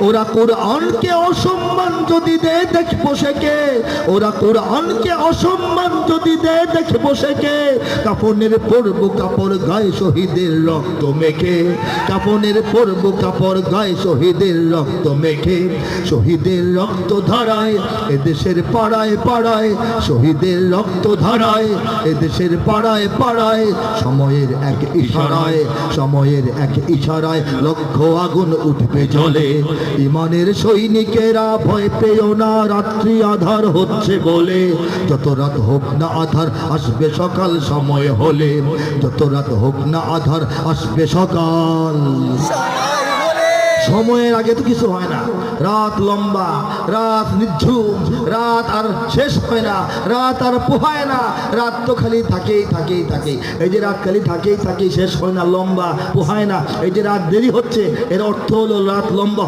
ওরা কোরআনকে অসম্মান যদি দেয় দেখবো সেকে, ওরা কোরআনকে অসম্মান যদি দেয় দেখবো সেকে। কাফনের পরব কাপড় গায়ে শহীদের রক্ত মেখে, কাফনের পরব কাপড় গায়ে শহীদের রক্ত মেখে। শহীদের রক্ত ধারায় এদেশের পাড়ায় পাড়ায়, শহীদের রক্ত ধারায় এদেশের পাড়ায় পাড়ায়। সময়ের এক ইশারায়, সময়ের এক ইশারায় লক্ষ আগুন উঠবে জ্বলে। ইমানের সৈনিকেরা ভয় পেও না, রাত্রি আধার হচ্ছে বলে। যত রাত হোক না আধার আসবে সকাল সময় হলে, যত রাত হোক না আধার আসবে সকাল। সময়ের আগে তো কিছু হয় না, রাত লম্বা, রাত নিঝুম, রাত আর শেষ হয় না, রাত আর পোহায় না, রাত তো খালি থাকেই থাকেই থাকে। এই যে রাত খালি থাকেই থাকে, শেষ হয় না, লম্বা পোহায় না। এই যে রাত দেরি হচ্ছে, এর অর্থ হলো রাত লম্বা